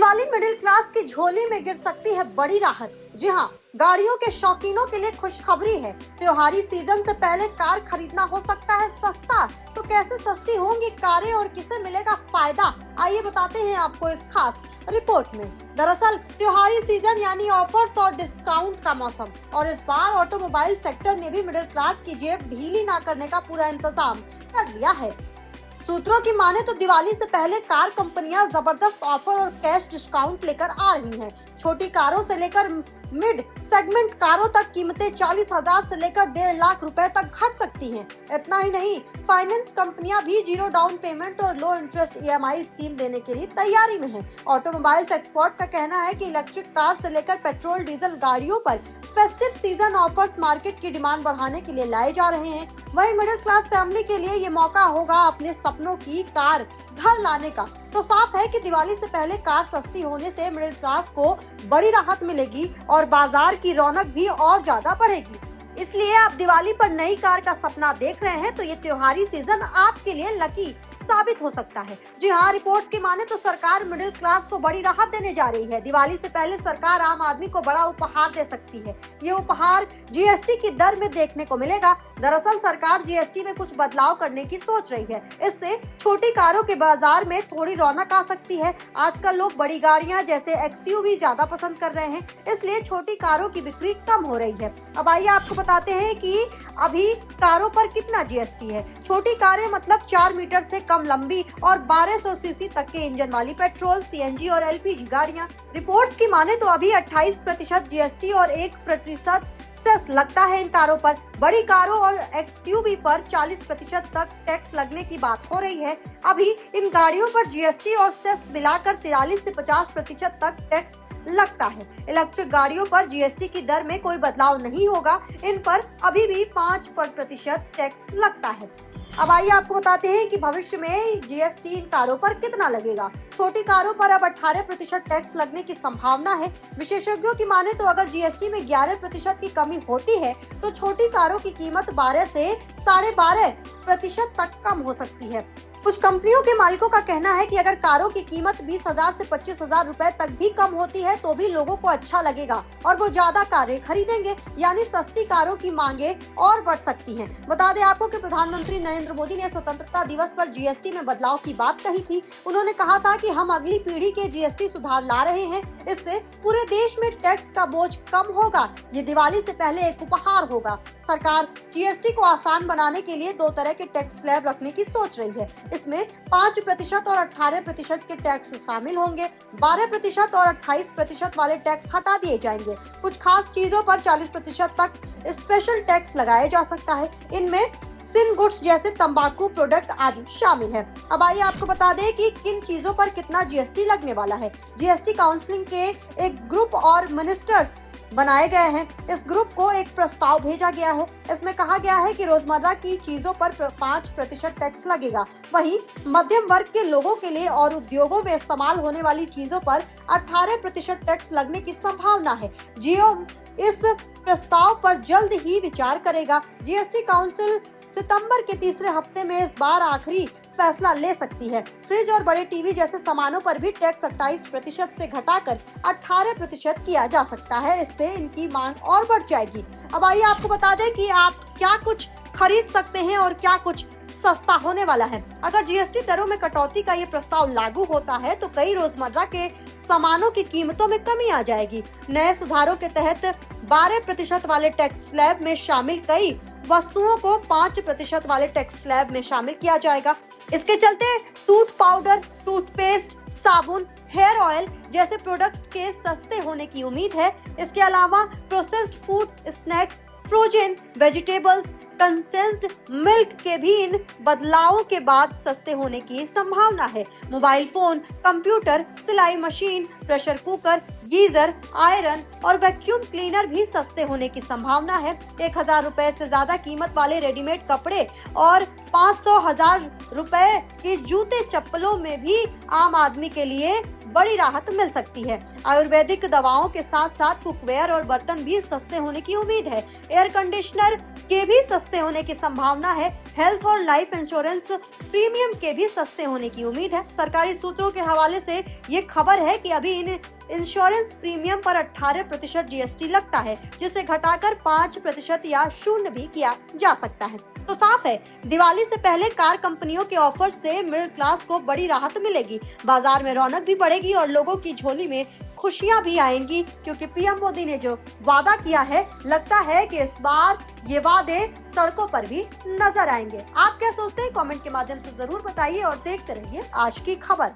Diwali middle class की झोली में गिर सकती है बड़ी राहत। जी हाँ, गाड़ियों के शौकीनों के लिए खुशखबरी है। त्योहारी सीजन से पहले कार खरीदना हो सकता है सस्ता। तो कैसे सस्ती होंगी कारें और किसे मिलेगा फायदा, आइए बताते हैं आपको इस खास रिपोर्ट में। दरअसल त्योहारी सीजन यानी ऑफर्स और डिस्काउंट का मौसम, और इस बार ऑटोमोबाइल सेक्टर ने भी मिडिल क्लास की जेब ढीली न करने का पूरा इंतजाम कर लिया है। सूत्रों की माने तो दिवाली से पहले कार कंपनियां जबरदस्त ऑफर और कैश डिस्काउंट लेकर आ रही हैं। छोटी कारों से लेकर मिड सेगमेंट कारों तक कीमतें 40,000 से लेकर 1.5 लाख रुपए तक घट सकती हैं। इतना ही नहीं, फाइनेंस कंपनियां भी जीरो डाउन पेमेंट और लो इंटरेस्ट EMI स्कीम देने के लिए तैयारी में हैं। ऑटोमोबाइल्स एक्सपर्ट का कहना है कि इलेक्ट्रिक कार से लेकर पेट्रोल डीजल गाड़ियों पर फेस्टिव सीजन ऑफर्स मार्केट की डिमांड बढ़ाने के लिए लाए जा रहे हैं। वहीं मिडिल क्लास फैमिली के लिए ये मौका होगा अपने सपनों की कार घर लाने का। तो साफ है कि दिवाली से पहले कार सस्ती होने से मिडिल क्लास को बड़ी राहत मिलेगी और बाजार की रौनक भी और ज्यादा बढ़ेगी। इसलिए आप दिवाली पर नई कार का सपना देख रहे हैं तो ये त्योहारी सीजन आपके लिए लकी साबित हो सकता है। जी हाँ, रिपोर्ट्स की माने तो सरकार मिडिल क्लास को बड़ी राहत देने जा रही है। दिवाली से पहले सरकार आम आदमी को बड़ा उपहार दे सकती है। ये उपहार GST की दर में देखने को मिलेगा। दरअसल सरकार GST में कुछ बदलाव करने की सोच रही है। इससे छोटी कारों के बाजार में थोड़ी रौनक आ सकती है। आजकल लोग बड़ी गाड़ियां जैसे XUV ज्यादा पसंद कर रहे हैं, इसलिए छोटी कारों की बिक्री कम हो रही है। अब आइए आपको बताते हैं कि अभी कारों पर कितना GST है। छोटी कारें मतलब 4 मीटर से कम लंबी और 1200 सीसी तक के इंजन वाली पेट्रोल, CNG और LPG गाड़ियां। रिपोर्ट्स की माने तो अभी 28% GST और 1% सेस लगता है इन कारों पर। बड़ी कारों और XUV पर 40% तक टैक्स लगने की बात हो रही है। अभी इन गाड़ियों पर GST और सेस मिलाकर 43 से 50% तक टैक्स लगता है। इलेक्ट्रिक गाड़ियों पर GST की दर में कोई बदलाव नहीं होगा। इन पर अभी भी 5% टैक्स लगता है। अब आइए आपको बताते हैं कि भविष्य में GST इन कारों पर कितना लगेगा। छोटी कारों पर अब 18% टैक्स लगने की संभावना है। विशेषज्ञों की माने तो अगर GST में 11% की कमी होती है तो छोटी कारों की कीमत 12 से 12.5% तक कम हो सकती है। कुछ कंपनियों के मालिकों का कहना है कि अगर कारों की कीमत 20,000 से 25,000 रुपए तक भी कम होती है तो भी लोगों को अच्छा लगेगा और वो ज्यादा कारें खरीदेंगे, यानी सस्ती कारों की मांगे और बढ़ सकती हैं। बता दें आपको कि प्रधानमंत्री नरेंद्र मोदी ने स्वतंत्रता दिवस पर GST में बदलाव की बात कही थी। उन्होंने कहा था कि हम अगली पीढ़ी के GST सुधार ला रहे हैं। इससे पूरे देश में टैक्स का बोझ कम होगा। ये दिवाली से पहले एक उपहार होगा। सरकार GST को आसान बनाने के लिए 2 तरह के टैक्स स्लैब रखने की सोच रही है। इसमें 5% और 18% के टैक्स शामिल होंगे। 12% और 28% वाले टैक्स हटा दिए जाएंगे। कुछ खास चीजों पर 40% तक स्पेशल टैक्स लगाया जा सकता है। इनमें सिन गुड्स जैसे तंबाकू प्रोडक्ट आदि शामिल है। अब आइए आपको बता दें कि किन चीजों पर कितना GST लगने वाला है। GST काउंसिलिंग के एक ग्रुप और मिनिस्टर्स बनाए गए हैं। इस ग्रुप को एक प्रस्ताव भेजा गया है। इसमें कहा गया है कि रोजमर्रा की चीजों पर 5% टैक्स लगेगा। वहीं मध्यम वर्ग के लोगों के लिए और उद्योगों में इस्तेमाल होने वाली चीजों पर 18% टैक्स लगने की संभावना है। जियो इस प्रस्ताव पर जल्द ही विचार करेगा। GST काउंसिल सितंबर के तीसरे हफ्ते में इस बार आखिरी फैसला ले सकती है। फ्रिज और बड़े टीवी जैसे सामानों पर भी टैक्स 28% से घटाकर 18% किया जा सकता है। इससे इनकी मांग और बढ़ जाएगी। अब आइए आपको बता दें कि आप क्या कुछ खरीद सकते हैं और क्या कुछ सस्ता होने वाला है। अगर GST दरों में कटौती का ये प्रस्ताव लागू होता है तो कई रोजमर्रा के सामानों की कीमतों में कमी आ जाएगी। नए सुधारों के तहत 12% वाले टैक्स स्लैब में शामिल कई वस्तुओं को 5% वाले टैक्स स्लैब में शामिल किया जाएगा। इसके चलते टूथ पाउडर, टूथपेस्ट, साबुन, हेयर ऑयल जैसे प्रोडक्ट्स के सस्ते होने की उम्मीद है। इसके अलावा processed food, snacks, frozen vegetables, condensed milk के भी इन बदलावों के बाद सस्ते होने की संभावना है। मोबाइल फोन, कंप्यूटर, सिलाई machine, pressure cooker, geyser, iron और वैक्यूम क्लीनर भी सस्ते होने की संभावना है। 1,000 रुपए से ज्यादा कीमत वाले रेडीमेड कपड़े और 500,000 रुपए के जूते चप्पलों में भी आम आदमी के लिए बड़ी राहत मिल सकती है। आयुर्वेदिक दवाओं के साथ साथ कुकवेयर और बर्तन भी सस्ते होने की उम्मीद है। एयर कंडीशनर के भी सस्ते होने की संभावना है। हेल्थ और लाइफ इंश्योरेंस प्रीमियम के भी सस्ते होने की उम्मीद है। सरकारी सूत्रों के हवाले से ये खबर है कि अभी इन इंश्योरेंस प्रीमियम पर 18% जीएसटी लगता है, जिसे घटाकर 5% या 0 भी किया जा सकता है। तो साफ है, दिवाली से पहले कार कंपनियों के ऑफर से मिडिल क्लास को बड़ी राहत मिलेगी। बाजार में रौनक भी बढ़ेगी और लोगों की झोली में खुशियां भी आएंगी, क्योंकि पीएम मोदी ने जो वादा किया है, लगता है कि इस बार ये वादे सड़कों पर भी नजर आएंगे। आप क्या सोचते हैं? कमेंट के माध्यम से जरूर बताइए और देखते रहिए आज की खबर।